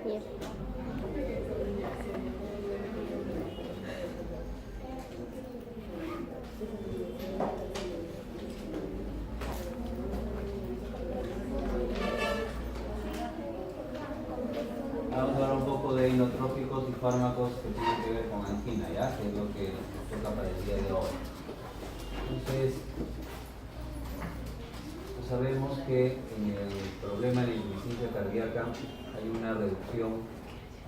Bien. Vamos a hablar un poco de inotrópicos y fármacos que tienen que ver con angina, ¿ya? Que es lo que nos toca para el día de hoy. Entonces, pues sabemos que en el problema de la insuficiencia cardíaca hay una reducción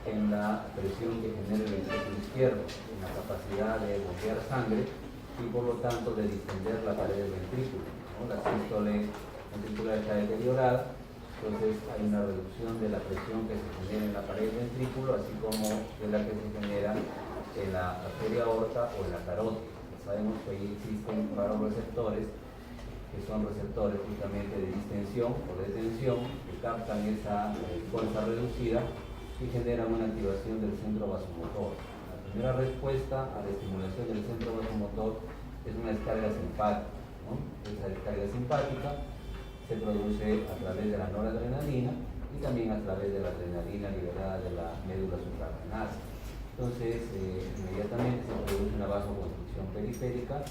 en la presión que genera el ventrículo izquierdo, en la capacidad de bombear sangre y por lo tanto de distender la pared del ventrículo, ¿no? La sístole ventricular está deteriorada, entonces hay una reducción de la presión que se genera en la pared del ventrículo, así como de la que se genera en la arteria aorta o en la carótida. Sabemos que ahí existen varios receptores que son receptores justamente de distensión o de tensión, que captan esa fuerza reducida y generan una activación del centro vasomotor. La primera respuesta a la estimulación del centro vasomotor es una descarga simpática, ¿no? Esa descarga simpática se produce a través de la noradrenalina y también a través de la adrenalina liberada de la médula suprarrenal. Entonces, inmediatamente se produce una vasoconstricción periférica,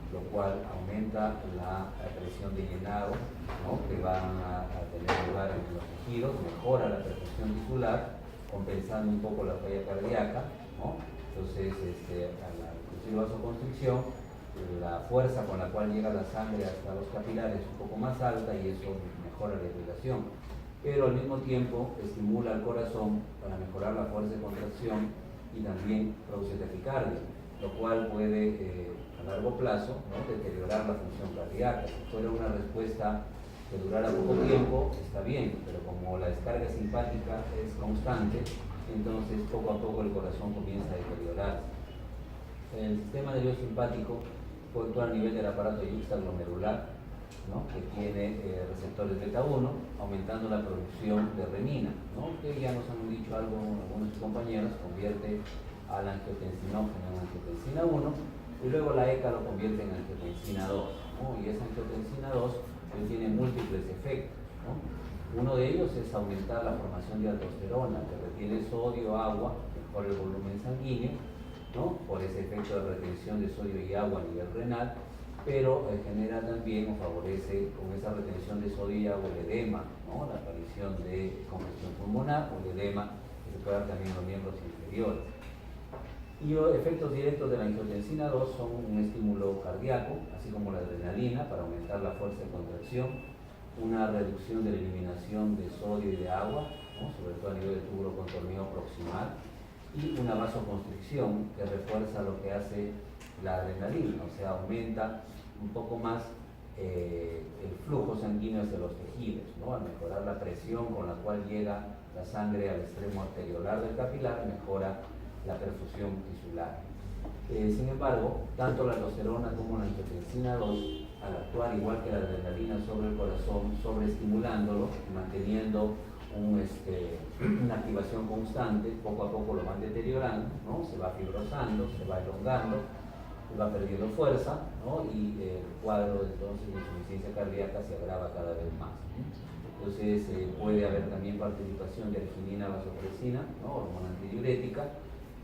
lo cual aumenta la presión de llenado, ¿no? Que van a tener lugar en los tejidos, mejora la perfusión tisular, compensando un poco la falla cardíaca, ¿no? Entonces, al producir vasoconstricción, la fuerza con la cual llega la sangre hasta los capilares es un poco más alta y eso mejora la irrigación. Pero al mismo tiempo estimula al corazón para mejorar la fuerza de contracción y también produce taquicardia, lo cual puede a largo plazo, ¿no?, deteriorar la función cardíaca. Si fuera una respuesta que durara poco tiempo, está bien, pero como la descarga simpática es constante, entonces poco a poco el corazón comienza a deteriorarse. El sistema nervioso simpático puede actuar a nivel del aparato yuxtaglomerular, ¿no?, que tiene receptores beta 1, aumentando la producción de renina, ¿no?, que ya nos han dicho algo algunos compañeros, convierte al angiotensinógeno en angiotensina 1, y luego la ECA lo convierte en angiotensina 2, ¿no? Y esa angiotensina 2 tiene múltiples efectos, ¿no? Uno de ellos es aumentar la formación de aldosterona, que retiene sodio, agua, mejora el volumen sanguíneo, ¿no?, por ese efecto de retención de sodio y agua a nivel renal, pero genera también o favorece con esa retención de sodio y agua el edema, ¿no?, la aparición de congestión pulmonar o el edema que se puede dar también en los miembros inferiores. Y los efectos directos de la angiotensina 2 son un estímulo cardíaco, así como la adrenalina para aumentar la fuerza de contracción, una reducción de la eliminación de sodio y de agua, ¿no?, sobre todo a nivel del túbulo contorneo proximal, y una vasoconstricción que refuerza lo que hace la adrenalina, o sea, aumenta un poco más el flujo sanguíneo hacia los tejidos, ¿no?, al mejorar la presión con la cual llega la sangre al extremo arteriolar del capilar, mejora la perfusión tisular. Sin embargo, tanto la aldosterona como la angiotensina 2, al actuar igual que la adrenalina sobre el corazón, sobreestimulándolo, manteniendo una activación constante, poco a poco lo van deteriorando, ¿no?, se va fibrosando, se va elongando, va perdiendo fuerza, ¿no?, y el cuadro entonces de insuficiencia cardíaca se agrava cada vez más, ¿no? Entonces puede haber también participación de arginina vasopresina, ¿no?, hormona antidiurética,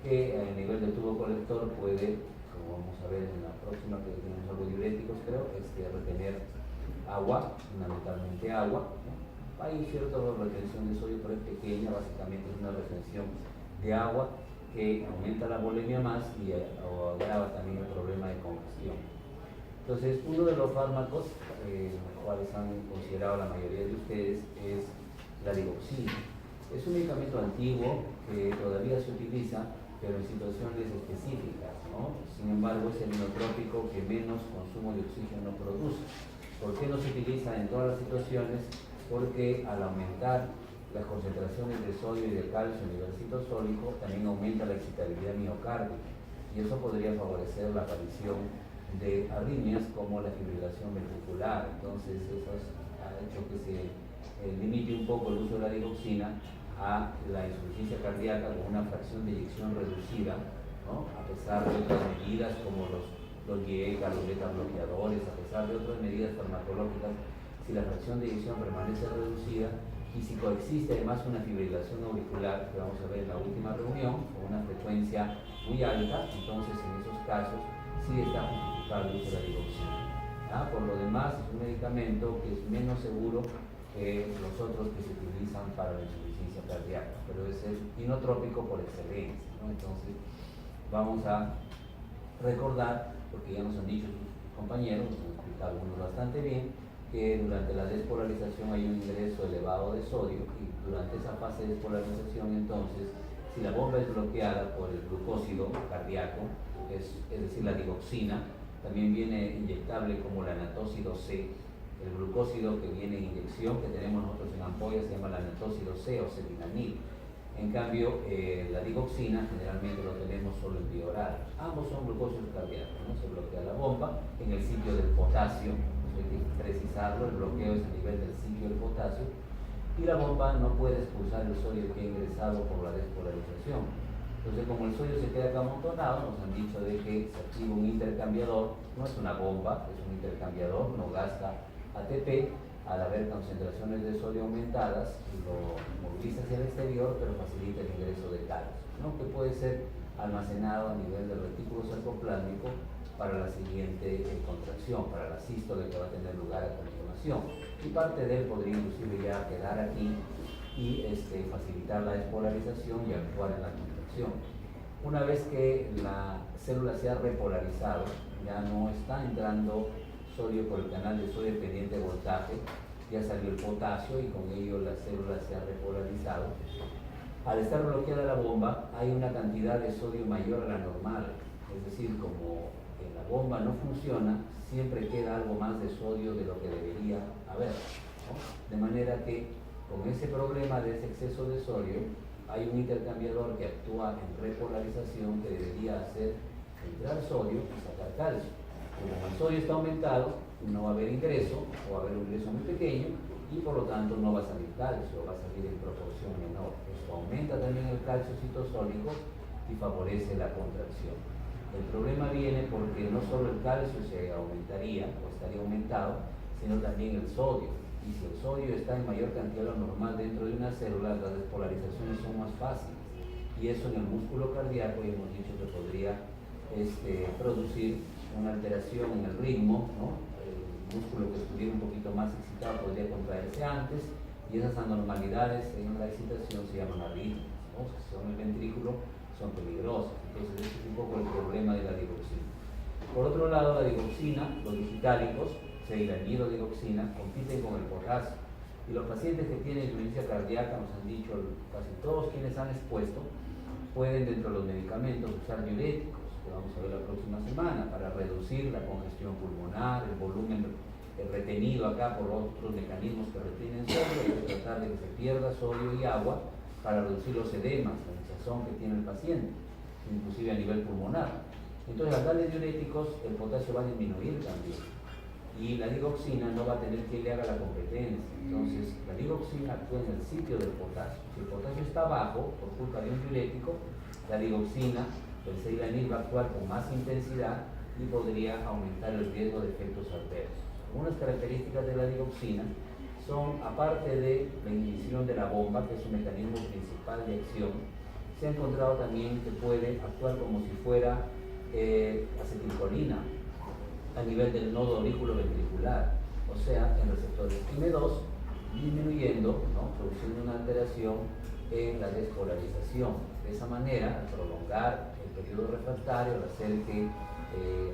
que a nivel del tubo colector puede, como vamos a ver en la próxima que tenemos algo diuréticos creo, retener agua, fundamentalmente agua, ¿no? Hay cierta retención de sodio, pero es pequeña, básicamente es una retención de agua que aumenta la volemia más y agrava también el problema de congestión. Entonces, uno de los fármacos, los cuales han considerado la mayoría de ustedes, es la digoxina. Es un medicamento antiguo que todavía se utiliza, pero en situaciones específicas, ¿no? Sin embargo, es el inotrópico que menos consumo de oxígeno produce. ¿Por qué no se utiliza en todas las situaciones? Porque al aumentar las concentraciones de sodio y de calcio a nivel citosólico, también aumenta la excitabilidad miocárdica, y eso podría favorecer la aparición de arritmias como la fibrilación ventricular. Entonces, eso ha hecho que se limite un poco el uso de la digoxina a la insuficiencia cardíaca con una fracción de eyección reducida, ¿no?, a pesar de otras medidas como los IECA, los beta bloqueadores, a pesar de otras medidas farmacológicas. Si la fracción de eyección permanece reducida, y si coexiste además una fibrilación auricular, que vamos a ver en la última reunión, con una frecuencia muy alta, entonces en esos casos sí está justificado el uso de la digoxina. Por lo demás, es un medicamento que es menos seguro que los otros que se utilizan para la insuficiencia cardíaca, pero es el inotrópico por excelencia, ¿no? Entonces, vamos a recordar, porque ya nos han dicho sus compañeros, nos han explicado algunos bastante bien, que durante la despolarización hay un ingreso elevado de sodio y durante esa fase de despolarización, entonces, si la bomba es bloqueada por el glucósido cardíaco, es decir, la digoxina, también viene inyectable como la natócido C, el glucósido que viene en inyección, que tenemos nosotros en ampollas, se llama la natócido C o cetinanil. En cambio, la digoxina generalmente lo tenemos solo en vía oral. Ambos son glucósidos cardíacos, ¿no? Se bloquea la bomba en el sitio del potasio, hay que precisarlo, el bloqueo es a nivel del sitio del potasio, y la bomba no puede expulsar el sodio que ha ingresado por la despolarización. Entonces, como el sodio se queda acá amontonado, nos han dicho de que se activa un intercambiador, no es una bomba, es un intercambiador, no gasta ATP, al haber concentraciones de sodio aumentadas, lo moviliza hacia el exterior, pero facilita el ingreso de calcio, ¿no? Que puede ser almacenado a nivel del retículo sarcoplásmico para la siguiente contracción, para la sístole que va a tener lugar a continuación. Y parte de él podría inclusive ya quedar aquí y facilitar la despolarización y actuar en la contracción. Una vez que la célula se ha repolarizado, ya no está entrando sodio por el canal de sodio dependiente de voltaje, ya salió el potasio y con ello la célula se ha repolarizado. Al estar bloqueada la bomba, hay una cantidad de sodio mayor a la normal, es decir, como la bomba no funciona, siempre queda algo más de sodio de lo que debería haber, ¿no? De manera que con ese problema de ese exceso de sodio, hay un intercambiador que actúa en repolarización que debería hacer entrar sodio y sacar calcio. Como el sodio está aumentado, no va a haber ingreso o va a haber un ingreso muy pequeño y por lo tanto no va a salir calcio, va a salir en proporción menor. Esto aumenta también el calcio citosólico y favorece la contracción. El problema viene porque no solo el calcio se aumentaría o estaría aumentado, sino también el sodio. Y si el sodio está en mayor cantidad de lo normal dentro de una célula, las despolarizaciones son más fáciles. Y eso en el músculo cardíaco, ya hemos dicho que podría producir una alteración en el ritmo, ¿no? El músculo que estuviera un poquito más excitado podría contraerse antes y esas anormalidades en la excitación se llaman arritmias, ¿no? Si son el ventrículo, son peligrosas. Entonces ese es un poco el problema de la digoxina. Por otro lado, la digoxina, los digitálicos, ceilanido-digoxina, compiten con el potasio. Y los pacientes que tienen insuficiencia cardíaca, nos han dicho casi todos quienes han expuesto, pueden dentro de los medicamentos usar diuréticos, que vamos a ver la próxima semana, para reducir la congestión pulmonar, el volumen retenido acá por otros mecanismos que retienen sodio, hay que tratar de que se pierda sodio y agua para reducir los edemas, la hinchazón que tiene el paciente, inclusive a nivel pulmonar. Entonces, al darle diuréticos, el potasio va a disminuir también y la digoxina no va a tener quien le haga la competencia. Entonces, la digoxina actúa en el sitio del potasio. Si el potasio está bajo por culpa de un diurético, la digoxina, el ceilanil, va a actuar con más intensidad y podría aumentar el riesgo de efectos adversos. Algunas características de la digoxina son, aparte de la inhibición de la bomba, que es un mecanismo principal de acción, se ha encontrado también que puede actuar como si fuera acetilcolina a nivel del nodo auriculoventricular, o sea, en receptores M2, disminuyendo, ¿no? Produciendo una alteración en la despolarización. De esa manera, al prolongar el periodo refractario, al hacer que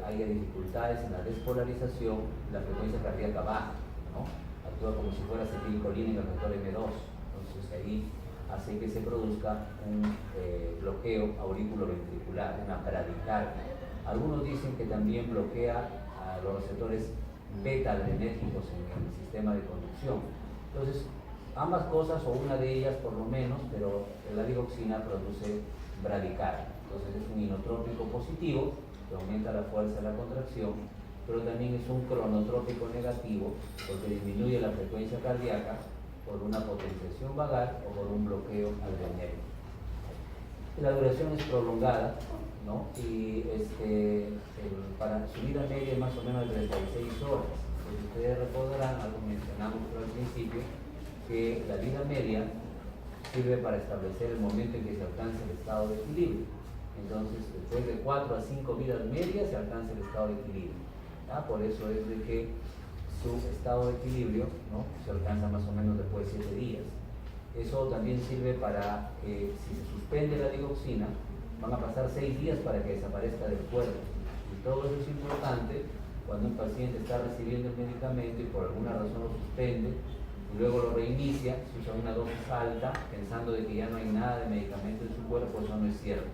haya dificultades en la despolarización, la frecuencia cardíaca baja, ¿no? Actúa como si fuera acetilcolina en el receptor M2. Entonces ahí hace que se produzca un bloqueo auriculoventricular, una bradicardia. Algunos dicen que también bloquea a los receptores beta-adrenérgicos en el sistema de conducción. Entonces, ambas cosas, o una de ellas por lo menos, pero la digoxina produce bradicardia. Entonces es un inotrópico positivo, que aumenta la fuerza de la contracción, pero también es un cronotrópico negativo, porque disminuye la frecuencia cardíaca por una potenciación vagal o por un bloqueo adrenérgico. La duración es prolongada, ¿no? Y para su vida media es más o menos de 36 horas. Pues ustedes recordarán, algo mencionamos al principio, que la vida media sirve para establecer el momento en que se alcanza el estado de equilibrio. Entonces, después de 4 a 5 vidas medias se alcanza el estado de equilibrio. ¿Ya? Por eso es de que su estado de equilibrio, ¿no?, se alcanza más o menos después de 7 días. Eso también sirve para que si se suspende la digoxina, van a pasar 6 días para que desaparezca del cuerpo. Y todo eso es importante cuando un paciente está recibiendo el medicamento y por alguna razón lo suspende y luego lo reinicia, se usa una dosis alta pensando de que ya no hay nada de medicamento en su cuerpo. Eso no es cierto.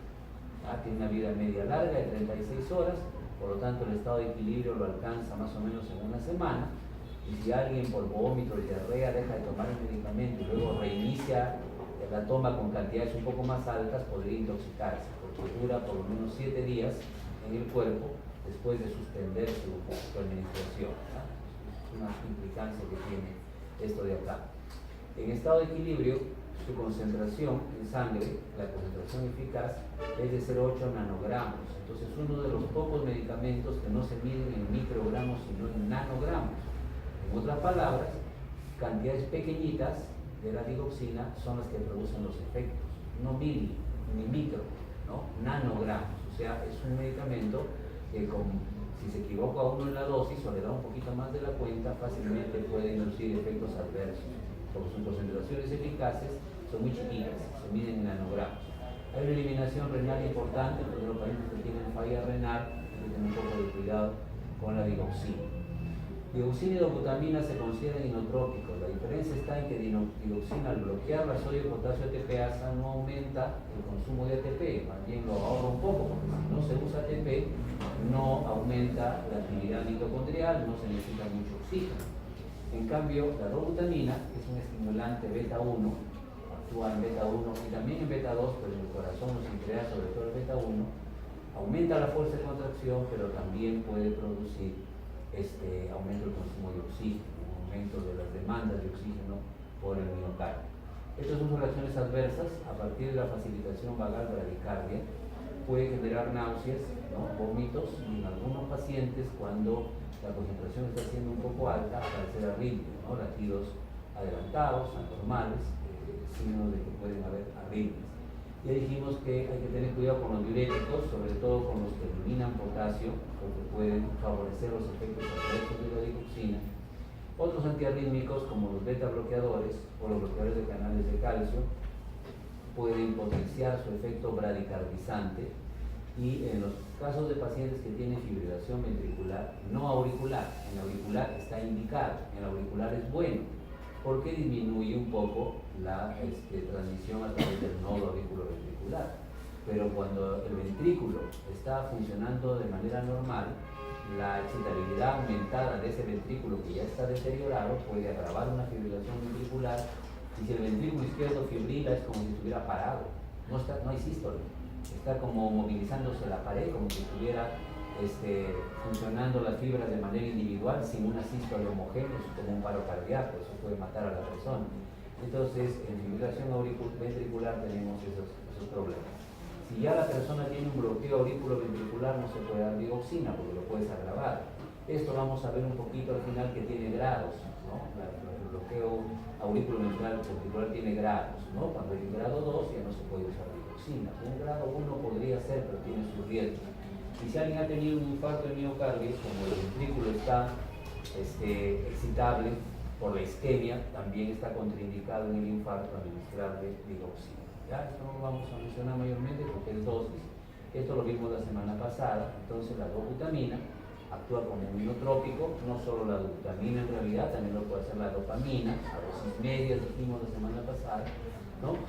Tiene una vida media larga de 36 horas, por lo tanto el estado de equilibrio lo alcanza más o menos en una semana. Y si alguien por vómito o diarrea deja de tomar el medicamento y luego reinicia la toma con cantidades un poco más altas, podría intoxicarse, porque dura por lo menos 7 días en el cuerpo después de suspender su administración. Es una implicancia que tiene esto de acá. En estado de equilibrio, su concentración en sangre, la concentración eficaz, es de 0,8 nanogramos. Entonces, uno de los pocos medicamentos que no se miden en microgramos, sino en nanogramos. En otras palabras, cantidades pequeñitas de la digoxina son las que producen los efectos, no mili ni micro, ¿no? Nanogramos. O sea, es un medicamento que si se equivoca uno en la dosis o le da un poquito más de la cuenta, fácilmente puede inducir efectos adversos, porque sus concentraciones eficaces son muy chiquitas, se miden en nanogramos. Hay una eliminación renal importante, porque los pacientes que tienen falla renal hay que tener un poco de cuidado con la digoxina. Digoxina y dobutamina se consideran inotrópicos. La diferencia está en que digoxina, al bloquear la sodio-potasio ATPasa, no aumenta el consumo de ATP, más bien lo ahorra un poco, porque si no se usa ATP, no aumenta la actividad mitocondrial, no se necesita mucho oxígeno. En cambio, la dobutamina, que es un estimulante beta-1, actúa en beta-1 y también en beta-2, pero en el corazón nos interesa sobre todo el beta-1, aumenta la fuerza de contracción, pero también puede producir aumento del consumo de oxígeno, un aumento de las demandas de oxígeno por el miocardio. Estas son reacciones adversas. A partir de la facilitación vagal bradicardia, puede generar náuseas, ¿no?, vómitos, y en algunos pacientes, cuando la concentración está siendo un poco alta, aparecer arritmias, ¿no?, latidos adelantados, anormales, signos de que pueden haber arritmias. Ya dijimos que hay que tener cuidado con los diuréticos, sobre todo con los que eliminan potasio, porque pueden favorecer los efectos adversos de la digoxina. Otros antiarrítmicos, como los beta bloqueadores o los bloqueadores de canales de calcio, pueden potenciar su efecto bradicardizante, y en los casos de pacientes que tienen fibrilación ventricular, no auricular, en auricular está indicado, en auricular es bueno, porque disminuye un poco la transmisión a través del nodo auriculoventricular. Pero cuando el ventrículo está funcionando de manera normal, la excitabilidad aumentada de ese ventrículo que ya está deteriorado puede agravar una fibrilación ventricular, y si el ventrículo izquierdo fibrila es como si estuviera parado, no hay sístole, está como movilizándose la pared, como si estuviera funcionando las fibras de manera individual sin una sístole homogénea, como un paro cardíaco. Eso puede matar a la persona. Entonces, en fibrilación ventricular tenemos esos problemas. Si ya la persona tiene un bloqueo auriculoventricular, no se puede dar digoxina porque lo puedes agravar. Esto vamos a ver un poquito al final, que tiene grados, ¿no? El bloqueo auriculoventricular tiene grados, ¿no? Cuando hay un grado 2 ya no se puede usar digoxina. Un grado 1 podría ser, pero tiene sus riesgos. Y si alguien ha tenido un infarto de miocardio, como el ventrículo está excitable por la isquemia, también está contraindicado en el infarto administrarle digoxina. ¿Ya? Esto no lo vamos a mencionar mayormente porque es dosis. Esto lo vimos la semana pasada. Entonces la dobutamina actúa como un inotrópico, no solo la dobutamina en realidad, también lo puede hacer la dopamina, a dosis medias dijimos la semana pasada, ¿no?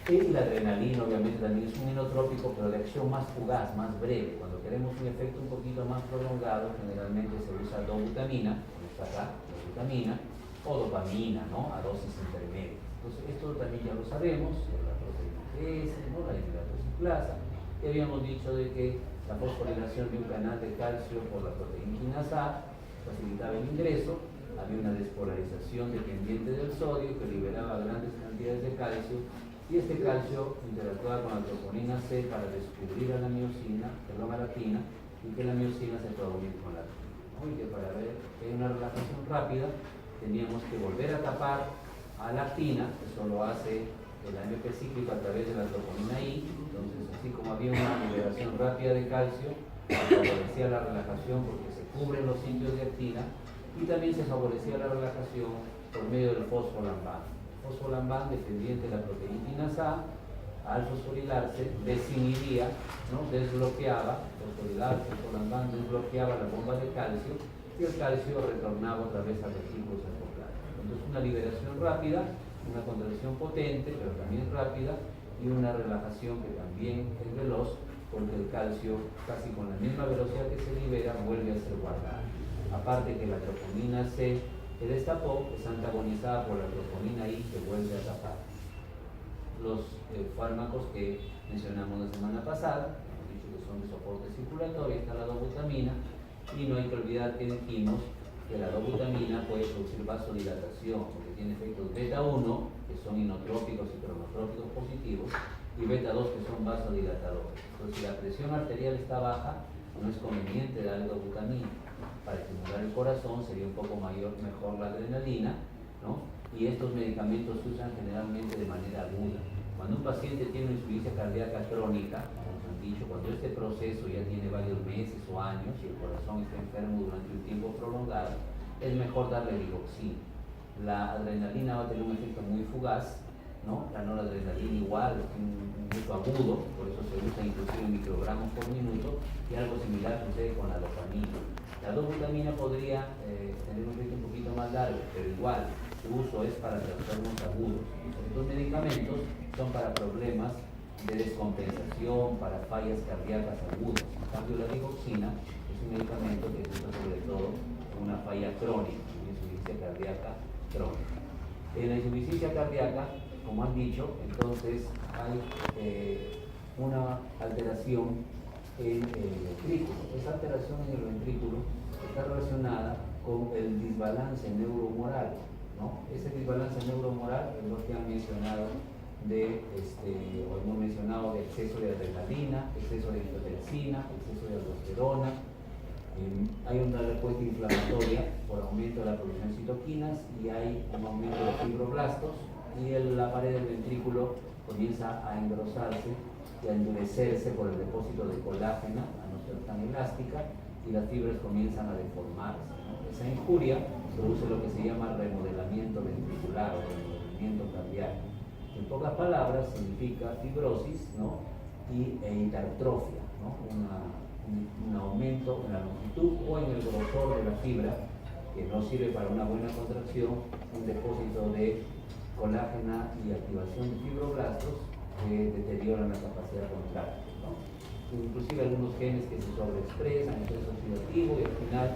Y la adrenalina obviamente también es un inotrópico, pero de acción más fugaz, más breve. Cuando queremos un efecto un poquito más prolongado, generalmente se usa dobutamina, como está acá, dobutamina, o dopamina, ¿no?, a dosis intermedias. Entonces esto también ya lo sabemos, la proteína GS, ¿no?, la hidratosiclasa, y habíamos dicho de que la fosforilación de un canal de calcio por la proteína quinasa A facilitaba el ingreso. Había una despolarización dependiente del sodio que liberaba grandes cantidades de calcio, y este calcio interactuaba con la troponina C para descubrir a la miocina, a la tina, y que la miocina se pueda unir con la tina, ¿no? Y que para ver que hay una relajación rápida teníamos que volver a tapar alactina, eso lo hace el AMP cíclico a través de la troponina I. Entonces, así como había una liberación rápida de calcio, favorecía la relajación porque se cubren los sitios de actina, y también se favorecía la relajación por medio del fosfolambán. El fosfolambán, dependiente de la proteína kinasa A, al fosforilarse, desinhibía, ¿no? Desbloqueaba, fosfolambán desbloqueaba la bomba de calcio, y el calcio retornaba otra vez al retículo sarcoplasmático. Entonces, una liberación rápida, una contracción potente, pero también rápida, y una relajación que también es veloz, porque el calcio, casi con la misma velocidad que se libera, vuelve a ser guardado. Aparte que la troponina C que destapó es antagonizada por la troponina I que vuelve a tapar. Los fármacos que mencionamos la semana pasada, hemos dicho que son de soporte circulatorio, está la dobutamina, y no hay que olvidar que dijimos que la dobutamina puede producir vasodilatación, porque tiene efectos beta 1, que son inotrópicos y cronotrópicos positivos, y beta 2, que son vasodilatadores. Entonces, si la presión arterial está baja, no es conveniente darle dobutamina. Para estimular el corazón sería un poco mejor la adrenalina, ¿no? Y estos medicamentos se usan generalmente de manera aguda. Cuando un paciente tiene una insuficiencia cardíaca crónica, como nos han dicho, cuando este proceso ya tiene varios meses o años y el corazón está enfermo durante un tiempo prolongado, es mejor darle digoxina. La adrenalina va a tener un efecto muy fugaz, ¿no? La noradrenalina igual, un uso agudo, por eso se usa inclusive en microgramos por minuto, y algo similar sucede con la dopamina. La dobutamina podría tener un efecto un poquito más largo, pero igual, su uso es para trastornos agudos. Estos medicamentos son para problemas de descompensación, para fallas cardíacas agudas. En cambio, la digoxina es un medicamento que se usa sobre todo en una falla crónica, una insuficiencia cardíaca crónica. En la insuficiencia cardíaca, como han dicho, entonces hay una alteración en el ventrículo. Esa alteración en el ventrículo está relacionada con el desbalance neuromoral, ¿no? Ese desbalance neuromoral es lo que han mencionado o hemos mencionado de exceso de adrenalina, exceso de angiotensina, exceso de aldosterona. Hay una respuesta inflamatoria por aumento de la producción de citoquinas, y hay un aumento de fibroblastos, y la pared del ventrículo comienza a engrosarse y a endurecerse por el depósito de colágeno, a no ser tan elástica, y las fibras comienzan a deformarse, ¿no? Esa injuria produce lo que se llama remodelamiento ventricular o remodelamiento cardíaco. En pocas palabras, significa fibrosis, ¿no? E hipertrofia, ¿no? Un aumento en la longitud o en el grosor de la fibra, que no sirve para una buena contracción, un depósito de colágeno y activación de fibroblastos que deterioran la capacidad contráctil, ¿no? Inclusive algunos genes que se sobreexpresan, estrés oxidativo, y al final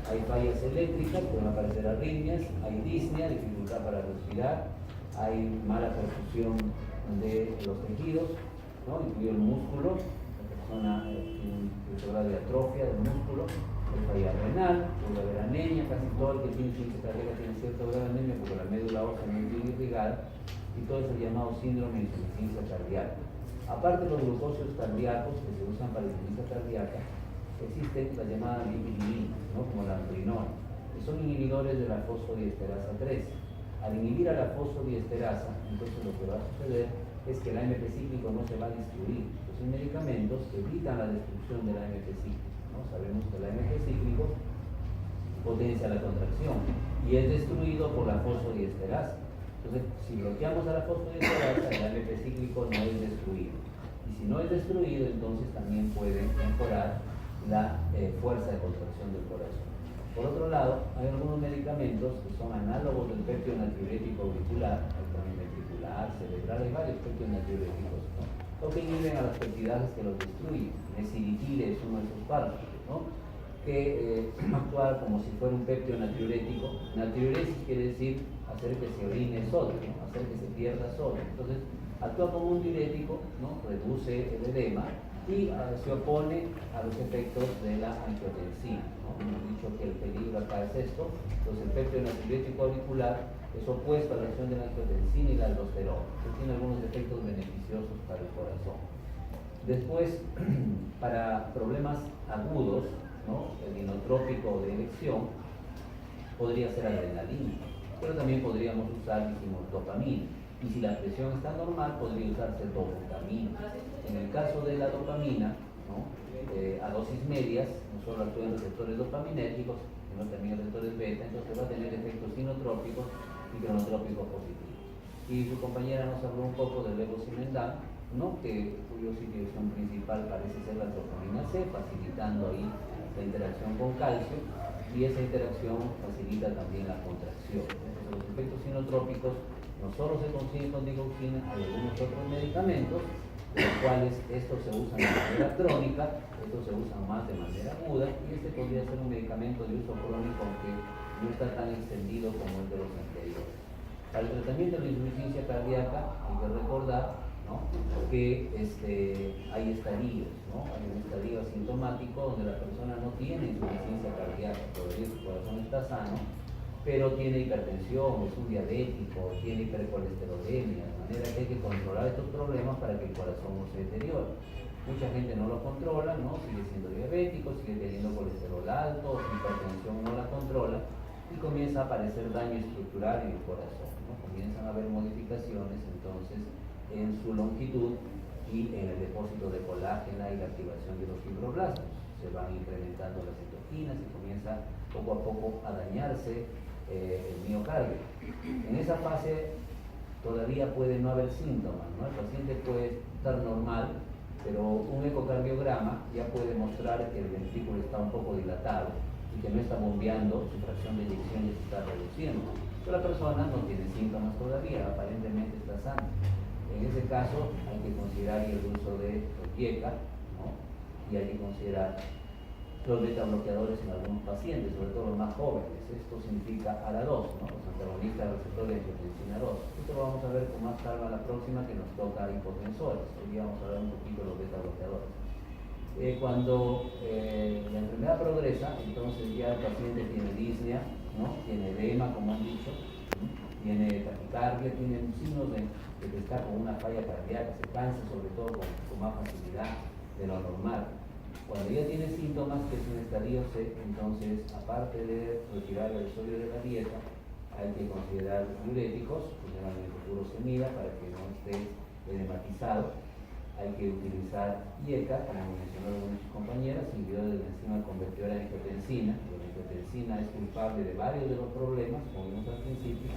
hay fallas eléctricas, pueden aparecer arritmias, hay disnea, dificultad para respirar, hay mala perfusión de los tejidos, ¿no? Incluido el músculo, la persona tiene un grado de atrofia del músculo, hay falla renal, puede haber anemia, casi todo el que tiene insuficiencia cardíaca tiene cierto grado de anemia porque la médula ósea no es bien irrigada, y todo es el llamado síndrome de insuficiencia cardíaca. Aparte de los glucósidos cardíacos que se usan para la insuficiencia cardíaca, existen las llamadas lipidiminas, ¿no? Como la androinona, que son inhibidores de la fosfodiesterasa 3. Al inhibir a la fosfodiesterasa, entonces lo que va a suceder es que el AMP cíclico no se va a destruir. Los medicamentos evitan la destrucción del AMP cíclico, ¿no? Sabemos que el AMP cíclico potencia la contracción y es destruido por la fosfodiesterasa. Entonces, si bloqueamos a la fosfodiesterasa, el AMP cíclico no es destruido. Y si no es destruido, entonces también puede mejorar la fuerza de contracción del corazón. Por otro lado, hay algunos medicamentos que son análogos del péptido natriurético auricular, ventricular, cerebral, hay varios péptidos natriuréticos, ¿no? O que inhiben a las peptidases que los destruyen. Mesiritide es uno de esos fármacos, ¿no? Que actúa como si fuera un péptido natriurético. Natriuresis quiere decir hacer que se orine sodio, ¿no? Hacer que se pierda sodio. Entonces, actúa como un diurético, ¿no? Reduce el edema y se opone a los efectos de la angiotensina, ¿no? Hemos dicho que el peligro acá es esto. Entonces, el péptido natriurético auricular es opuesto a la acción de la angiotensina y la aldosterona. Entonces, tiene algunos efectos beneficiosos para el corazón. Después, para problemas agudos, ¿no? El inotrópico de elección podría ser adrenalina. pero también podríamos usar, dijimos, dopamina. Y si la presión está normal, podría usarse dobutamina. En el caso de la dopamina, ¿no? A dosis medias, no solo actúan receptores dopaminérgicos, sino también receptores beta, entonces va a tener efectos sinotrópicos y cronotrópicos positivos. Y su compañera nos habló un poco del levosimendan, ¿no? Cuya situación principal parece ser la dopamina C, facilitando ahí la interacción con calcio, y esa interacción facilita también la contracción. Entonces, los efectos sinotrópicos no solo se consiguen con digoxina, hay algunos otros medicamentos, de los cuales estos se usan de manera crónica, estos se usan más de manera aguda, y este podría ser un medicamento de uso crónico, aunque no está tan extendido como el de los anteriores. Para el tratamiento de la insuficiencia cardíaca hay que recordar, ¿no?, que hay estadios, ¿no? Hay un estadio asintomático donde la persona no tiene insuficiencia cardíaca, todavía su corazón está sano, pero tiene hipertensión, es un diabético, tiene hipercolesterolemia, de manera que hay que controlar estos problemas para que el corazón no se deteriore. Mucha gente no lo controla, ¿no? Sigue siendo diabético, sigue teniendo colesterol alto, su hipertensión no la controla y comienza a aparecer daño estructural en el corazón, ¿no? Comienzan a haber modificaciones entonces en su longitud y en el depósito de colágena y la activación de los fibroblastos. Se van incrementando las citoquinas y comienza poco a poco a dañarse el miocardio. En esa fase todavía puede no haber síntomas, ¿no? El paciente puede estar normal, pero un ecocardiograma ya puede mostrar que el ventrículo está un poco dilatado y que no está bombeando, su fracción de eyección se está reduciendo. Pero la persona no tiene síntomas todavía, aparentemente está sana. En ese caso hay que considerar el uso de IECA, ¿no? Y hay que considerar los beta bloqueadores en algunos pacientes, sobre todo los más jóvenes. Esto significa ARA2, ¿no? Los antagonistas del receptor de angiotensina 2. Esto lo vamos a ver con más calma la próxima, que nos toca hipotensores. Hoy día vamos a ver un poquito de los beta bloqueadores. Cuando la enfermedad progresa, entonces ya el paciente tiene disnea, ¿no? Tiene edema, como han dicho, ¿no? Tiene taquicardia, tiene signos de que está con una falla cardíaca, se cansa sobre todo con más facilidad de lo normal. Cuando ya tiene síntomas, que es un estadio C, entonces, aparte de retirar el sodio de la dieta, hay que considerar diuréticos, generalmente furosemida, para que no esté edematizado. Hay que utilizar IECA, como mencionaron sus compañeras, inhibidores de la enzima convertidora de angiotensina. La angiotensina es culpable de varios de los problemas, como vimos al principio,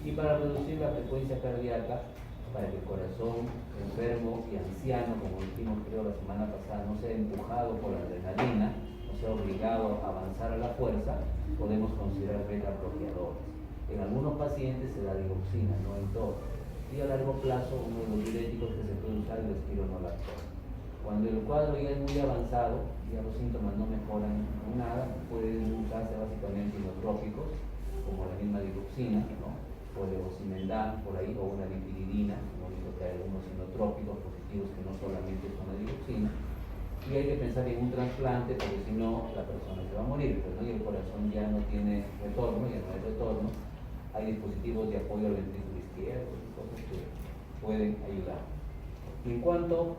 y para reducir la frecuencia cardíaca, para que el corazón enfermo y anciano, como dijimos creo la semana pasada, no sea empujado por la adrenalina, no sea obligado a avanzar a la fuerza, podemos considerar beta bloqueadores. En algunos pacientes se da digoxina, no en todos. Y a largo plazo, uno de los diuréticos que se puede usar es el espironolactona. Cuando el cuadro ya es muy avanzado, ya los síntomas no mejoran en nada, pueden usarse básicamente inotrópicos, como la misma digoxina, ¿no? O levosimendan por ahí, o una lipiridina, como digo, que hay algunos inotrópicos positivos que no solamente son la digoxina. Y hay que pensar en un trasplante, porque si no, la persona se va a morir, pues, ¿no? Y el corazón ya no tiene retorno, ya no hay retorno. Hay dispositivos de apoyo al ventrículo izquierdo y cosas que pueden ayudar. Y en cuanto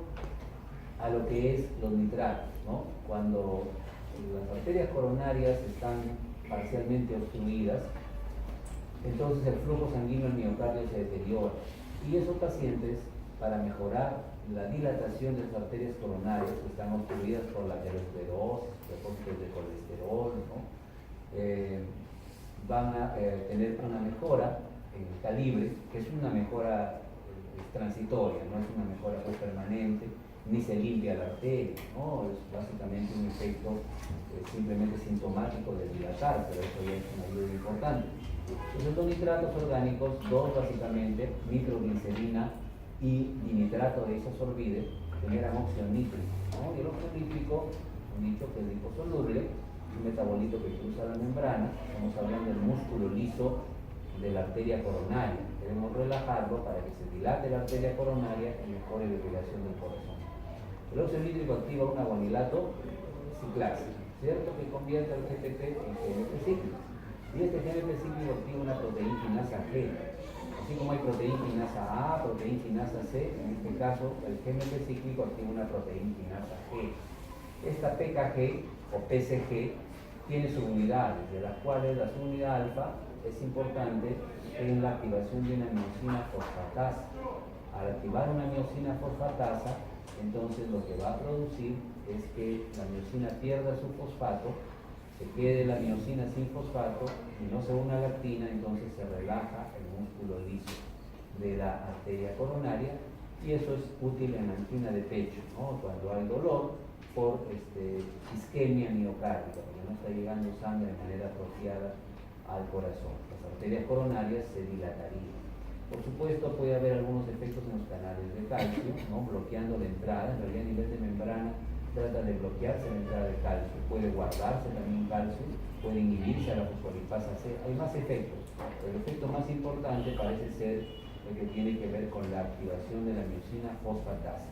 a lo que es los nitratos, ¿no? Cuando las arterias coronarias están parcialmente obstruidas, entonces el flujo sanguíneo al miocardio se deteriora. Y esos pacientes, para mejorar la dilatación de sus arterias coronarias, que están obstruidas por la aterosclerosis, depósitos de colesterol, ¿no? Van a tener una mejora en el calibre, que es una mejora transitoria, no es una mejora permanente, ni se limpia la arteria, ¿no? Es básicamente un efecto simplemente sintomático de dilatar, pero eso ya es una ayuda importante. Entonces, los nitratos orgánicos, dos básicamente, nitroglicerina y dinitrato de isosorbide, generan óxido nítrico, ¿no? Y el óxido nítrico, han dicho que es liposoluble, un metabolito que cruza la membrana. Estamos hablando del músculo liso de la arteria coronaria. Debemos relajarlo para que se dilate la arteria coronaria y mejore la irrigación del corazón. El óxido nítrico activa un aguanilato ciclasa, ¿cierto? Que convierte el GTP en GMP cíclico. Y este GMP cíclico activa una proteína quinasa G. Así como hay proteína quinasa A, proteína quinasa C, en este caso el GMP cíclico activa una proteína quinasa G. Esta PKG o PCG tiene subunidades, de las cuales la subunidad alfa es importante en la activación de una miosina fosfatasa. Al activar una miosina fosfatasa, entonces lo que va a producir es que la miosina pierda su fosfato, se quede la miosina sin fosfato y no se una a la actina, entonces se relaja el músculo liso de la arteria coronaria, y eso es útil en la angina de pecho, ¿no? Cuando hay dolor por isquemia miocárdica, porque no está llegando sangre de manera apropiada al corazón. Las arterias coronarias se dilatarían. Por supuesto, puede haber algunos efectos en los canales de calcio, ¿no? Bloqueando la entrada. En realidad, a nivel de membrana trata de bloquearse la entrada de calcio, puede guardarse también calcio, puede inhibirse a la fosfolipasa C. Hay más efectos, pero el efecto más importante parece ser el que tiene que ver con la activación de la miosina fosfatasa.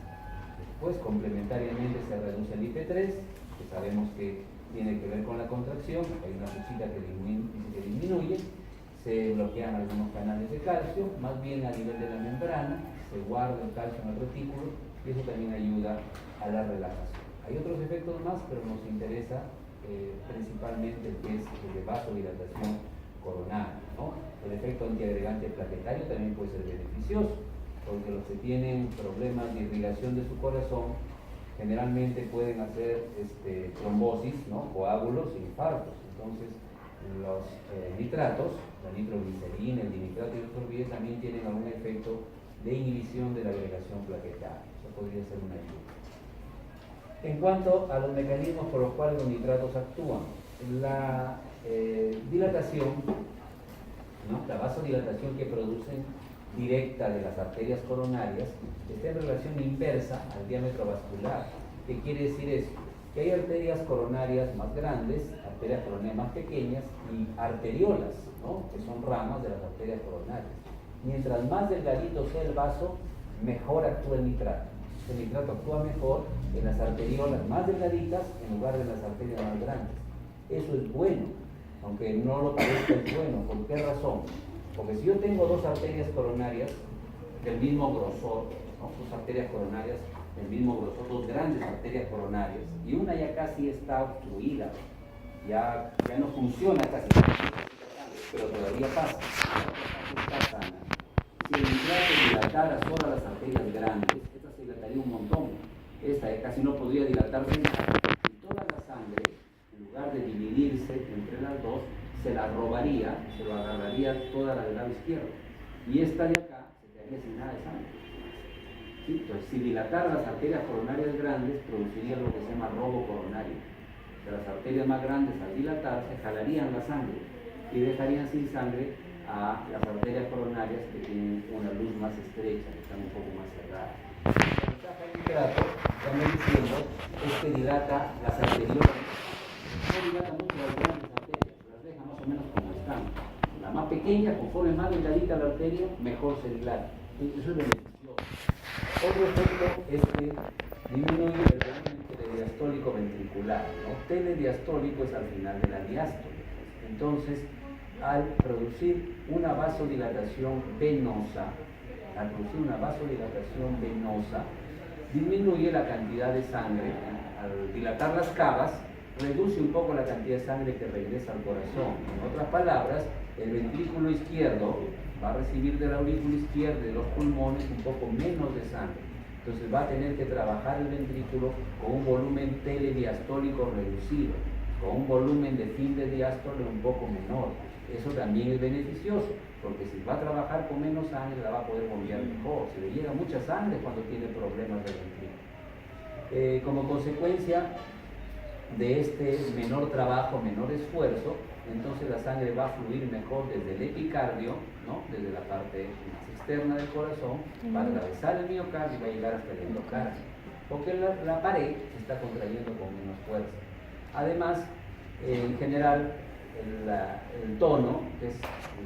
Después, complementariamente, se reduce el IP3, que sabemos que tiene que ver con la contracción, hay una cosita que disminuye, se bloquean algunos canales de calcio, más bien a nivel de la membrana, se guarda el calcio en el retículo, y eso también ayuda a la relajación. Hay otros efectos más, pero nos interesa principalmente el que es el de vasodilatación coronaria, ¿no? El efecto antiagregante plaquetario también puede ser beneficioso, porque los que tienen problemas de irrigación de su corazón generalmente pueden hacer trombosis, ¿no? Coágulos e infartos. Entonces, los nitratos, la nitroglicerina, el dinitrato y el sorbide también tienen algún efecto de inhibición de la agregación plaquetaria. Eso podría ser una ayuda. En cuanto a los mecanismos por los cuales los nitratos actúan, la dilatación, ¿no? La vasodilatación que producen directa de las arterias coronarias está en relación inversa al diámetro vascular. ¿Qué quiere decir eso? Que hay arterias coronarias más grandes, arterias coronarias más pequeñas y arteriolas, ¿no? Que son ramas de las arterias coronarias. Mientras más delgadito sea el vaso, mejor actúa el nitrato. El nitrato actúa mejor en las arteriolas más delgaditas en lugar de las arterias más grandes. Eso es bueno, aunque no lo parezca, es bueno. ¿Por qué razón? Porque si yo tengo dos arterias coronarias del mismo grosor, ¿no? Dos arterias coronarias del mismo grosor, dos grandes arterias coronarias, y una ya casi está obstruida, ya no funciona casi, pero todavía pasa, está sana. Si el nitrato dilatara solo las arterias grandes, esta se dilataría un montón, esta casi no podría dilatarse nada, y toda la sangre, en lugar de dividirse entre las dos, se la robaría, se lo agarraría toda la del lado izquierdo, y esta de acá se quedaría sin nada de sangre. ¿Sí? Entonces, si dilatara las arterias coronarias grandes, produciría lo que se llama robo coronario. De las arterias más grandes, al dilatarse, jalarían la sangre y dejarían sin sangre a las arterias coronarias que tienen una luz más estrecha, que están un poco más cerradas. La ventaja del nitrato, también diciendo, es que dilata las arteriolas. No dilata mucho las grandes arterias, las deja más o menos como están. La más pequeña, conforme más delgadita la arteria, mejor se dilata. Eso es beneficioso. Otro efecto es que disminuye el volumen telediastólico ventricular, ¿no? Telediastólico es al final de la diástole. Entonces, al producir una vasodilatación venosa, disminuye la cantidad de sangre. Al dilatar las cavas, reduce un poco la cantidad de sangre que regresa al corazón. En otras palabras, el ventrículo izquierdo va a recibir de la aurícula izquierda y de los pulmones un poco menos de sangre. Entonces va a tener que trabajar el ventrículo con un volumen telediastólico reducido, con un volumen de fin de diástole un poco menor. Eso también es beneficioso, porque si va a trabajar con menos sangre, la va a poder bombear mejor. Se le llega mucha sangre cuando tiene problemas de ventrículo. Como consecuencia de este menor trabajo, menor esfuerzo, entonces la sangre va a fluir mejor desde el epicardio, ¿no? Desde la parte más externa del corazón, va a atravesar el miocardio y va a llegar hasta el endocardio, porque la pared se está contrayendo con menos fuerza. Además, en general, el tono, que es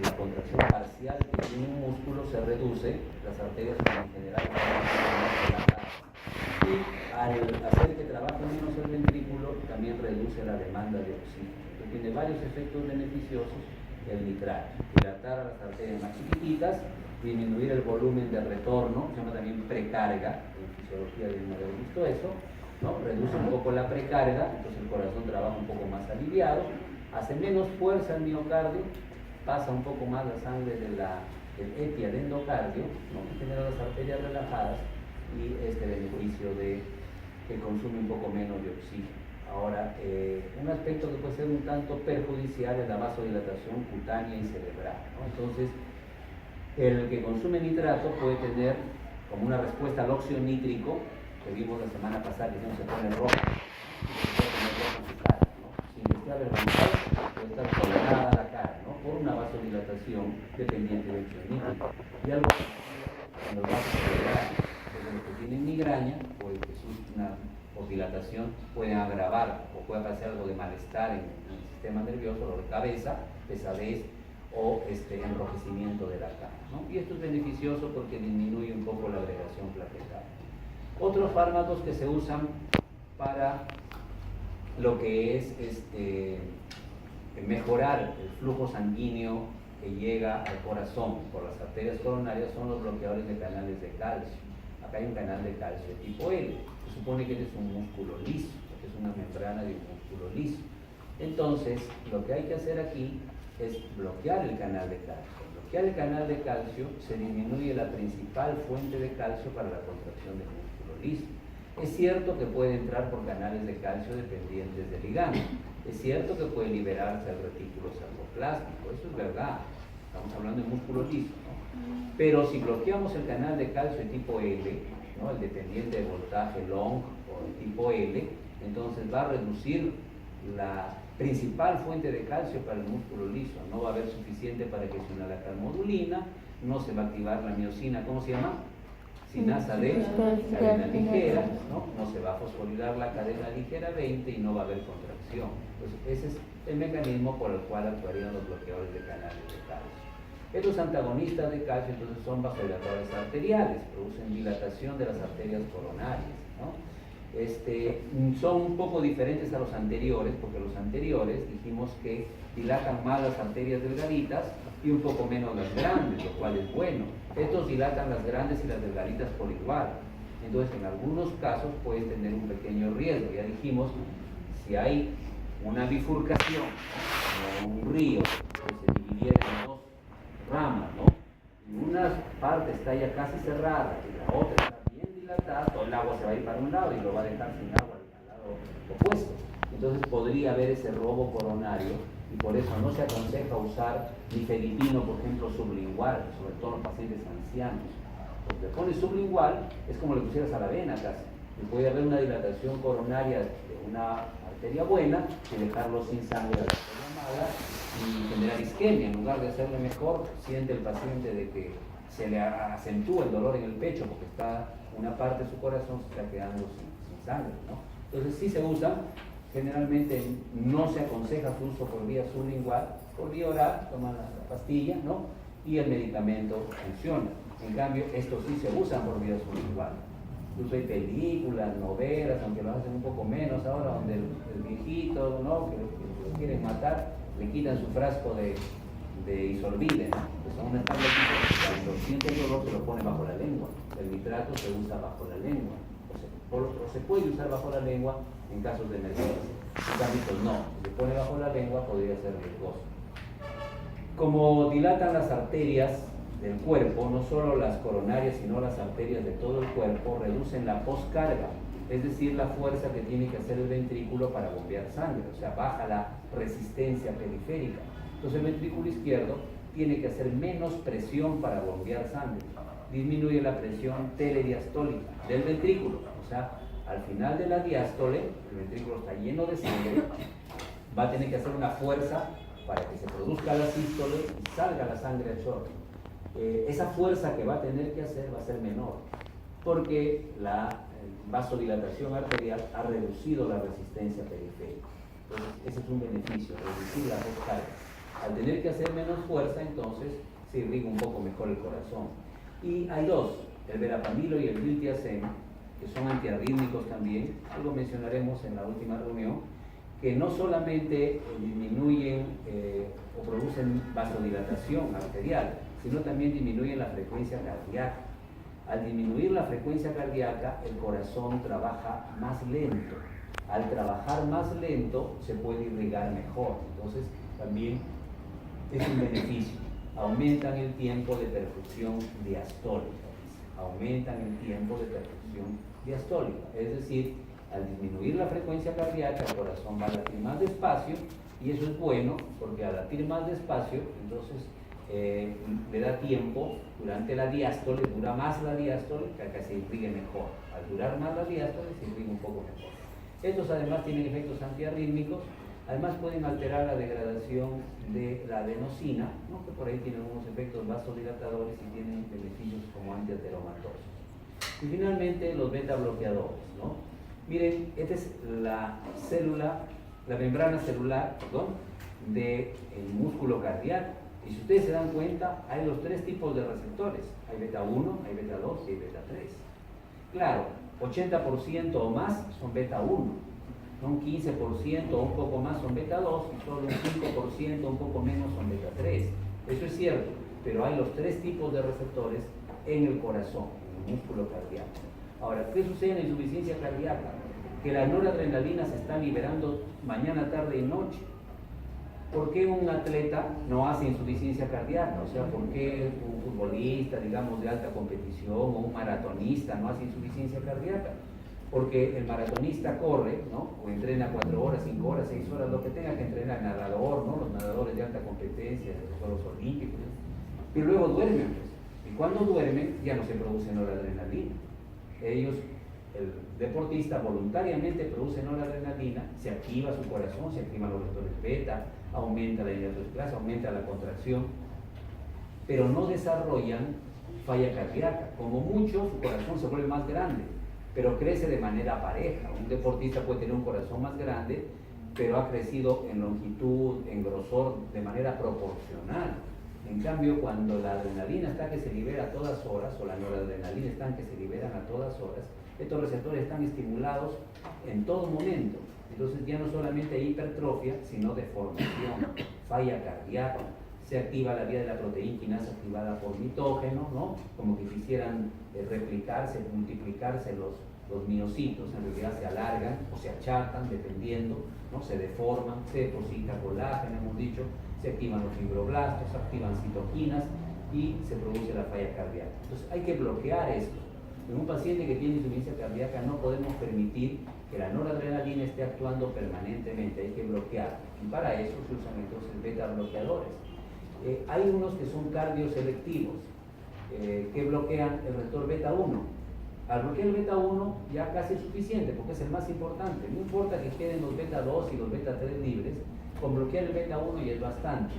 la contracción parcial que tiene un músculo, se reduce, las arterias en general están más relatadas. Y al hacer que trabaje menos el ventrículo, también reduce la demanda de oxígeno. Entonces, tiene varios efectos beneficiosos el nitrato: dilatar a las arterias más chiquititas, disminuir el volumen de retorno, se llama también precarga, en fisiología deben haber visto eso, ¿no? Reduce un poco la precarga, entonces el corazón trabaja un poco más aliviado, hace menos fuerza el miocardio pasa un poco más la sangre del epi al endocardio, ¿no? Genera las arterias relajadas y este beneficio de que consume un poco menos de oxígeno. Ahora, un aspecto que puede ser un tanto perjudicial es la vasodilatación cutánea y cerebral, ¿no? Entonces, el que consume nitrato puede tener como una respuesta al óxido nítrico, que vimos la semana pasada, que se pone rojo, se puede poner rojo en su cara, ¿no? Sin que esté avergonzado, puede estar colorada la cara, ¿no? Por una vasodilatación dependiente del óxido nítrico. Y algo en los vasos cerebrales, los que tienen migraña, pues una dilatación puede agravar o puede pasar algo de malestar en el sistema nervioso, dolor de cabeza, pesadez o enrojecimiento de la cara, ¿no? Y esto es beneficioso porque disminuye un poco la agregación plaquetaria. Otros fármacos que se usan para lo que es mejorar el flujo sanguíneo que llega al corazón por las arterias coronarias son los bloqueadores de canales de calcio. Acá hay un canal de calcio de tipo L. Se supone que este es un músculo liso, que es una membrana de un músculo liso. Entonces, lo que hay que hacer aquí es bloquear el canal de calcio. Bloquear el canal de calcio se disminuye la principal fuente de calcio para la contracción del músculo liso. Es cierto que puede entrar por canales de calcio dependientes del ligando. Es cierto que puede liberarse al retículo sarcoplástico, eso es verdad. Estamos hablando de músculo liso, ¿no? Pero si bloqueamos el canal de calcio de tipo L, ¿no? El dependiente de voltaje long o de tipo L, entonces va a reducir la principal fuente de calcio para el músculo liso. No va a haber suficiente para que se una la calmodulina, no se va a activar la miocina, ¿cómo se llama? Sinasa de cadena ligera, ¿no? No se va a fosforilar la cadena ligera 20 y no va a haber contracción. Entonces, ese es el mecanismo por el cual actuarían los bloqueadores de canales de calcio. Estos antagonistas de calcio entonces son vasodilatadores arteriales, producen dilatación de las arterias coronarias, ¿no? Son un poco diferentes a los anteriores, porque los anteriores dijimos que dilatan más las arterias delgaditas y un poco menos las grandes, lo cual es bueno. Estos dilatan las grandes y las delgaditas por igual. Entonces, en algunos casos puedes tener un pequeño riesgo. Ya dijimos, si hay una bifurcación, como un río que se dividiera en dos ramas, ¿no? Y una parte está ya casi cerrada y la otra está bien dilatada, todo el agua se va a ir para un lado y lo va a dejar sin agua al lado opuesto. Entonces podría haber ese robo coronario y por eso no se aconseja usar nifedipino, por ejemplo, sublingual, sobre todo en los pacientes ancianos. Cuando le pones sublingual es como le pusieras a la vena casi. Y puede haber una dilatación coronaria de una arteria buena y dejarlo sin sangre a la arteria mala y generar isquemia. En lugar de hacerle mejor, siente el paciente de que se le acentúa el dolor en el pecho porque está una parte de su corazón se está quedando sin sangre, ¿no? Entonces sí se usa. Generalmente no se aconseja su uso por vía sublingual, por vía oral, toman la pastilla, ¿no? Y el medicamento funciona. En cambio, estos sí se usan por vía sublingual. Incluso hay películas, novelas, aunque lo hacen un poco menos ahora, donde el viejito, ¿no? que lo quieren matar, le quitan su frasco de isorbide, ¿no? Que son unas tabletitas que cuando siente el dolor se lo pone bajo la lengua. El nitrato se usa bajo la lengua. O se puede usar bajo la lengua en casos de emergencia. En cambio, pues no, si se pone bajo la lengua podría ser riesgoso. Como dilatan las arterias del cuerpo, no solo las coronarias, sino las arterias de todo el cuerpo, reducen la poscarga, es decir, la fuerza que tiene que hacer el ventrículo para bombear sangre, o sea, baja la resistencia periférica. Entonces el ventrículo izquierdo tiene que hacer menos presión para bombear sangre, disminuye la presión telediastólica del ventrículo, o sea, al final de la diástole, el ventrículo está lleno de sangre, va a tener que hacer una fuerza para que se produzca la sístole y salga la sangre al chorro. Esa fuerza que va a tener que hacer va a ser menor, porque la vasodilatación arterial ha reducido la resistencia periférica. Entonces, ese es un beneficio, reducir la poscarga. Al tener que hacer menos fuerza, entonces se irriga un poco mejor el corazón. Y hay dos, el verapamilo y el diltiazem, que son antiarrítmicos también, algo mencionaremos en la última reunión, que no solamente disminuyen o producen vasodilatación arterial, sino también disminuyen la frecuencia cardíaca. Al disminuir la frecuencia cardíaca, el corazón trabaja más lento. Al trabajar más lento, se puede irrigar mejor. Entonces, también es un beneficio. Aumentan el tiempo de perfusión diastólica. Aumentan el tiempo de perfusión diastólica. Es decir, al disminuir la frecuencia cardíaca, el corazón va a latir más despacio, y eso es bueno porque al latir más despacio, entonces le da tiempo durante la diástole, dura más la diástole, que se irrigue mejor. Al durar más la diástole, se irriga un poco mejor. Estos además tienen efectos antiarrítmicos, además pueden alterar la degradación de la adenosina, ¿no? Que por ahí tienen unos efectos vasodilatadores y tienen beneficios como antiateromatosos. Y finalmente los beta bloqueadores, ¿no? Miren, esta es la célula, la membrana celular, del músculo cardíaco. Y si ustedes se dan cuenta, hay los tres tipos de receptores. Hay beta 1, hay beta 2 y hay beta 3. Claro, 80% o más son beta 1. Un 15% o un poco más son beta 2 y solo un 5% o un poco menos son beta 3. Eso es cierto, pero hay los tres tipos de receptores en el corazón, en el músculo cardíaco. Ahora, ¿qué sucede en la insuficiencia cardíaca? Que la noradrenalina se está liberando mañana, tarde y noche. ¿Por qué un atleta no hace insuficiencia cardíaca? O sea, ¿por qué un futbolista, digamos, de alta competición o un maratonista no hace insuficiencia cardíaca? Porque el maratonista corre, ¿no? O entrena 4 horas, 5 horas, 6 horas, lo que tenga que entrenar, nadador, ¿no? Los nadadores de alta competencia, los Juegos Olímpicos, y luego duermen, pues. Y cuando duermen ya no se produce noradrenalina. Ellos, el deportista voluntariamente produce noradrenalina, se activa su corazón, se activan los receptores beta, aumenta la hidratoesclasa, aumenta la contracción, pero no desarrollan falla cardíaca. Como mucho, su corazón se vuelve más grande, pero crece de manera pareja. Un deportista puede tener un corazón más grande, pero ha crecido en longitud, en grosor, de manera proporcional. En cambio, cuando la adrenalina está que se libera a todas horas, o la noradrenalina está que se liberan a todas horas, estos receptores están estimulados en todo momento. Entonces ya no solamente hay hipertrofia, sino deformación, falla cardíaca. Se activa la vía de la proteína quinasa activada por mitógeno, ¿no? Como que quisieran replicarse, multiplicarse los miocitos, en realidad se alargan o se achatan dependiendo, ¿no? Se deforman, se deposita colágeno, hemos dicho, se activan los fibroblastos, se activan citoquinas y se produce la falla cardíaca. Entonces hay que bloquear esto. En un paciente que tiene insuficiencia cardíaca no podemos permitir que la noradrenalina esté actuando permanentemente, hay que bloquear. Y para eso se usan entonces beta bloqueadores. Hay unos que son cardioselectivos, que bloquean el receptor beta 1. Al bloquear el beta 1 ya casi es suficiente porque es el más importante. No importa que queden los beta 2 y los beta 3 libres, con bloquear el beta 1 ya es bastante.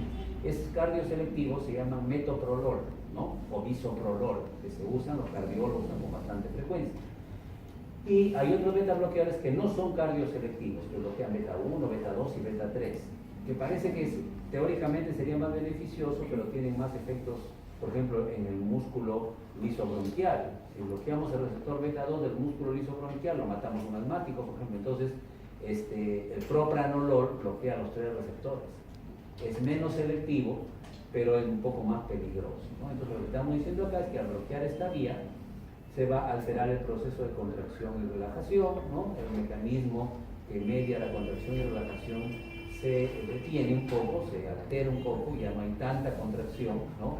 Esos cardioselectivos se llaman metoprolol, ¿no? O bisoprolol, que se usan, los cardiólogos usan con bastante frecuencia. Y hay otros beta bloqueadores que no son cardioselectivos, que bloquean beta 1, beta 2 y beta 3, que parece que teóricamente sería más beneficioso, pero tienen más efectos, por ejemplo, en el músculo lisobronquial. Si bloqueamos el receptor beta 2 del músculo lisobronquial, lo matamos un asmático, por ejemplo. Entonces, el propranolol bloquea los 3 receptores. Es menos selectivo, pero es un poco más peligroso, ¿no? Entonces, lo que estamos diciendo acá es que al bloquear esta vía, se va a alterar el proceso de contracción y relajación, ¿no? El mecanismo que media la contracción y relajación se detiene un poco, se altera un poco, ya no hay tanta contracción, ¿no?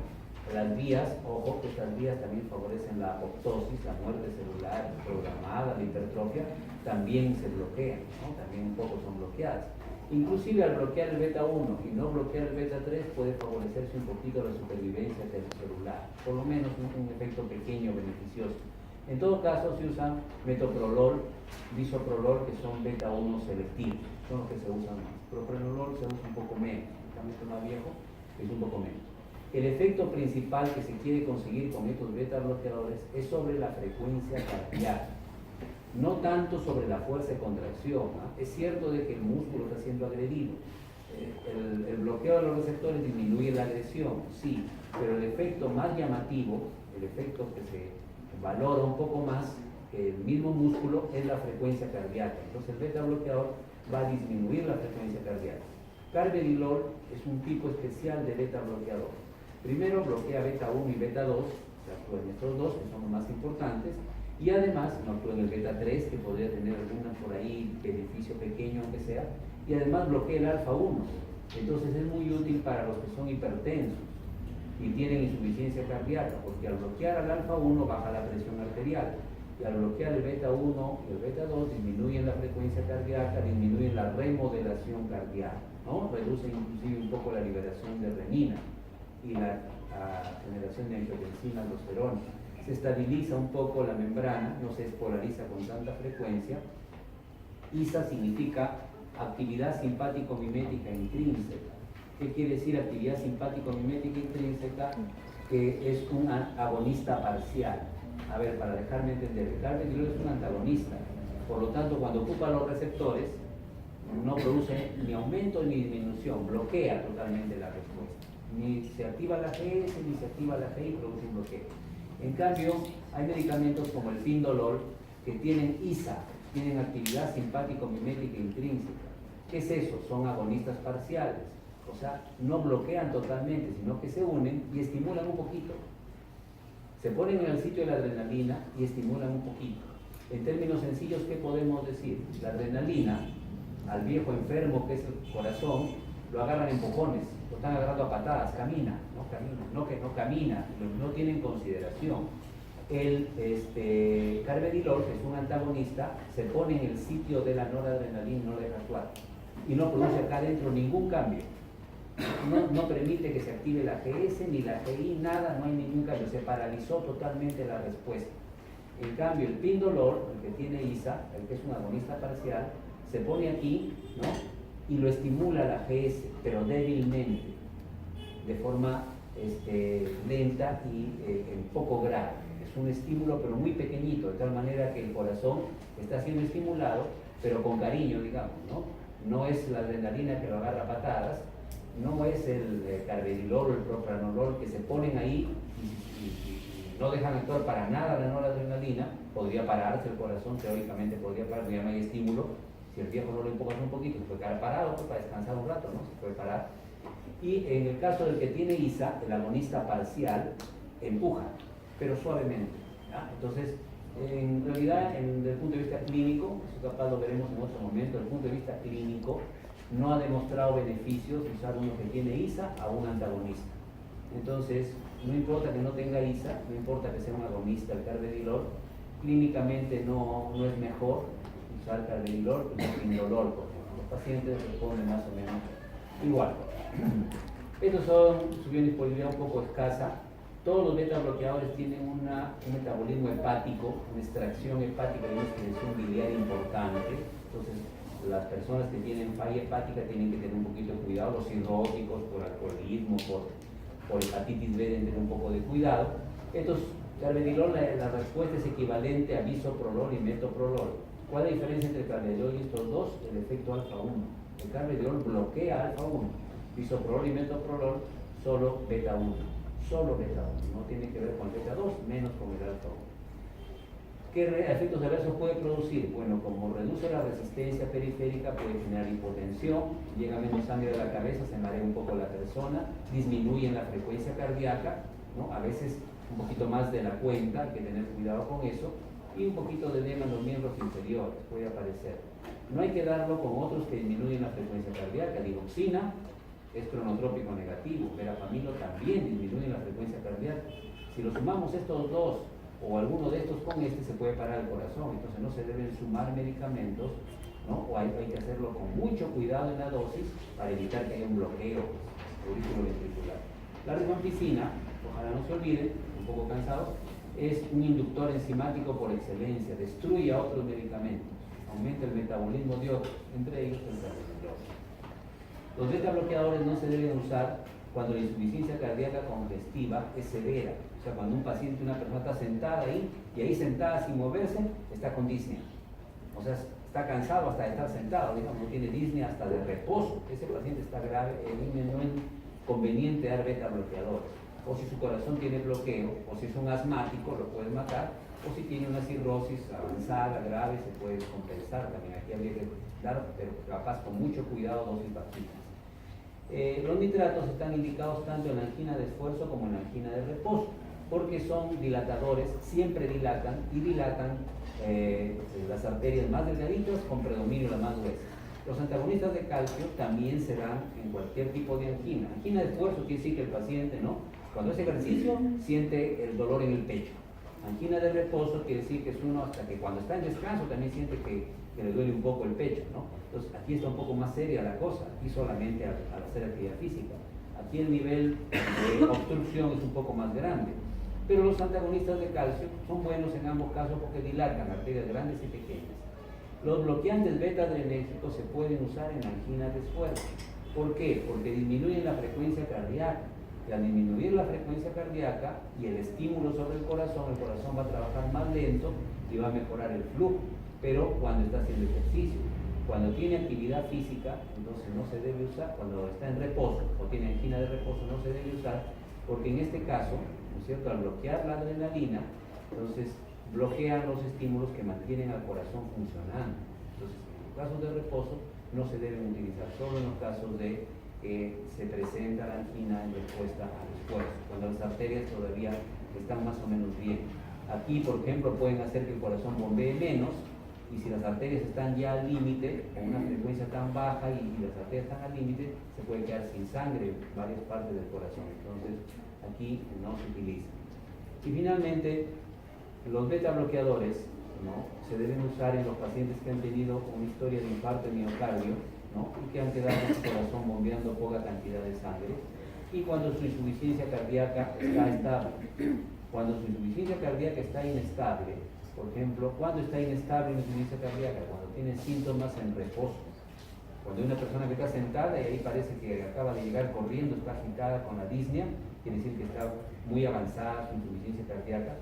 Las vías, ojo, que estas vías también favorecen la apoptosis, la muerte celular programada, la hipertrofia, también se bloquean, ¿no? También un poco son bloqueadas. Inclusive al bloquear el beta 1 y no bloquear el beta 3 puede favorecerse un poquito la supervivencia celular, por lo menos un efecto pequeño beneficioso. En todo caso se usan metoprolol, bisoprolol, que son beta 1 selectivos, son los que se usan más. Propranolol se usa un poco menos, el más viejo es un poco menos. El efecto principal que se quiere conseguir con estos beta bloqueadores es sobre la frecuencia cardíaca, no tanto sobre la fuerza de contracción, ¿no? Es cierto de que el músculo está siendo agredido. El bloqueo de los receptores disminuye la agresión, sí, pero el efecto más llamativo, el efecto que se valora un poco más que el mismo músculo, es la frecuencia cardíaca. Entonces el beta bloqueador va a disminuir la frecuencia cardíaca. Carvedilol es un tipo especial de beta bloqueador. Primero bloquea beta 1 y beta 2, se actúa en estos dos, que son los más importantes, y además no actúa en el beta 3, que podría tener alguna por ahí beneficio pequeño aunque sea, y además bloquea el alfa 1. Entonces es muy útil para los que son hipertensos y tienen insuficiencia cardíaca, porque al bloquear al alfa 1 baja la presión arterial, y al bloquear el beta 1 y el beta 2 disminuyen la frecuencia cardíaca, disminuyen la remodelación cardíaca, ¿no? Reducen inclusive un poco la liberación de renina y la generación de angiotensina, aldosterona. Se estabiliza un poco la membrana, no se despolariza con tanta frecuencia. ISA significa actividad simpático-mimética intrínseca. ¿Qué quiere decir actividad simpático-mimética intrínseca? Que es un agonista parcial. A ver, para dejarme entender, el carvedilol es un antagonista. Por lo tanto, cuando ocupa los receptores, no produce ni aumento ni disminución, bloquea totalmente la respuesta. Ni se activa la GS, ni se activa la GI, produce un bloqueo. En cambio, hay medicamentos como el pindolol que tienen ISA, tienen actividad simpático-mimética intrínseca. ¿Qué es eso? Son agonistas parciales. O sea, no bloquean totalmente, sino que se unen y estimulan un poquito. Se ponen en el sitio de la adrenalina y estimulan un poquito. En términos sencillos, ¿qué podemos decir? La adrenalina, al viejo enfermo que es el corazón, lo agarran empujones, lo están agarrando a patadas, camina, no camina, no tienen consideración. El carvedilol, que es un antagonista, se pone en el sitio de la noradrenalina y no le deja actuar. Y no produce acá adentro ningún cambio. No permite que se active la GS ni la GI, nada, no hay ningún cambio, se paralizó totalmente la respuesta. En cambio, el pindolol, el que tiene ISA, el que es un agonista parcial, se pone aquí, ¿no? Y lo estimula la GS, pero débilmente, de forma lenta y en poco grado. Es un estímulo, pero muy pequeñito, de tal manera que el corazón está siendo estimulado, pero con cariño, digamos, ¿no? No es la adrenalina que lo agarra a patadas, no es el carvedilol o el propranolol que se ponen ahí y no dejan actuar para nada la noradrenalina. Podría pararse el corazón, teóricamente podría parar, ya no hay estímulo. Si el viejo no lo empujas un poquito, se puede quedar parado pues, para descansar un rato, ¿no? Se puede parar. Y en el caso del que tiene ISA, el agonista parcial empuja, pero suavemente, ¿ya? Entonces, en realidad, desde el punto de vista clínico, eso capaz lo veremos en otro momento, desde el punto de vista clínico, no ha demostrado beneficios usar uno que tiene ISA a un antagonista. Entonces, no importa que no tenga ISA, no importa que sea un agonista el carvedilol, clínicamente no es mejor usar carvedilol que el pindolol, porque los pacientes responden más o menos igual. Estos son su biodisponibilidad un poco escasa. Todos los beta bloqueadores tienen un metabolismo hepático, una extracción hepática y una excreción biliar importante. Entonces, las personas que tienen falla hepática tienen que tener un poquito de cuidado, los cirróticos por alcoholismo, por hepatitis B deben tener un poco de cuidado. Estos carvedilol, la respuesta es equivalente a bisoprolol y metoprolol. ¿Cuál es la diferencia entre el carvedilol y estos dos? El efecto alfa 1. El carvedilol bloquea alfa 1, bisoprolol y metoprolol solo beta 1. Solo beta 1, no tiene que ver con el beta 2, menos con el alfa 1. ¿Qué efectos adversos puede producir? Bueno, como reduce la resistencia periférica, puede generar hipotensión, llega menos sangre a la cabeza, se marea un poco la persona, disminuye la frecuencia cardíaca, ¿no? A veces un poquito más de la cuenta, hay que tener cuidado con eso, y un poquito de edema en los miembros inferiores puede aparecer. No hay que darlo con otros que disminuyen la frecuencia cardíaca. Digoxina es cronotrópico negativo, verapamilo también disminuye la frecuencia cardíaca. Si lo sumamos estos dos o alguno de estos con se puede parar el corazón. Entonces no se deben sumar medicamentos, ¿no? O hay que hacerlo con mucho cuidado en la dosis para evitar que haya un bloqueo auriculoventricular. La rifampicina, ojalá no se olviden, un poco cansados, es un inductor enzimático por excelencia, destruye a otros medicamentos, aumenta el metabolismo de otros, entre ellos el carvedilol. Los beta bloqueadores no se deben usar cuando la insuficiencia cardíaca congestiva es severa. O sea, cuando un paciente, una persona está sentada ahí, y ahí sentada sin moverse, está con disnea. O sea, está cansado hasta de estar sentado, digamos, no tiene disnea hasta de reposo. Ese paciente está grave, no es conveniente dar beta bloqueadores. O si su corazón tiene bloqueo, o si es un asmático, lo puede matar, o si tiene una cirrosis avanzada, grave, se puede compensar también. Aquí habría que dar, pero capaz con mucho cuidado, dosis bajitas. Los nitratos están indicados tanto en la angina de esfuerzo como en la angina de reposo, porque son dilatadores, siempre dilatan y dilatan las arterias más delgaditas con predominio las más gruesas. Los antagonistas de calcio también se dan en cualquier tipo de angina. Angina de esfuerzo quiere decir que el paciente, ¿no?, cuando hace ejercicio siente el dolor en el pecho. Angina de reposo quiere decir que es uno hasta que cuando está en descanso también siente que le duele un poco el pecho, ¿no? Entonces aquí está un poco más seria la cosa, aquí solamente al hacer actividad física. Aquí el nivel de obstrucción es un poco más grande. Pero los antagonistas de calcio son buenos en ambos casos porque dilatan arterias grandes y pequeñas. Los bloqueantes beta-adrenérgicos se pueden usar en angina de esfuerzo. ¿Por qué? Porque disminuyen la frecuencia cardíaca. Y al disminuir la frecuencia cardíaca y el estímulo sobre el corazón va a trabajar más lento y va a mejorar el flujo. Pero cuando está haciendo ejercicio, cuando tiene actividad física, entonces no se debe usar. Cuando está en reposo o tiene angina de reposo, no se debe usar, porque en este caso, ¿no es cierto?, al bloquear la adrenalina, entonces bloquean los estímulos que mantienen al corazón funcionando. Entonces, en los casos de reposo no se deben utilizar, solo en los casos de que se presenta la angina en respuesta al esfuerzo, cuando las arterias todavía están más o menos bien. Aquí, por ejemplo, pueden hacer que el corazón bombee menos, y si las arterias están ya al límite, con una frecuencia tan baja y las arterias están al límite, se puede quedar sin sangre en varias partes del corazón. Entonces, aquí no se utiliza. Y finalmente, los beta bloqueadores, ¿no?, se deben usar en los pacientes que han tenido una historia de infarto de miocardio, ¿no?, y que han quedado con su corazón bombeando poca cantidad de sangre, y cuando su insuficiencia cardíaca está estable. Cuando su insuficiencia cardíaca está inestable, por ejemplo, ¿cuándo está inestable la insuficiencia cardíaca? Cuando tiene síntomas en reposo. Cuando hay una persona que está sentada y ahí parece que acaba de llegar corriendo, está agitada con la disnea, quiere decir que está muy avanzada su insuficiencia cardíaca.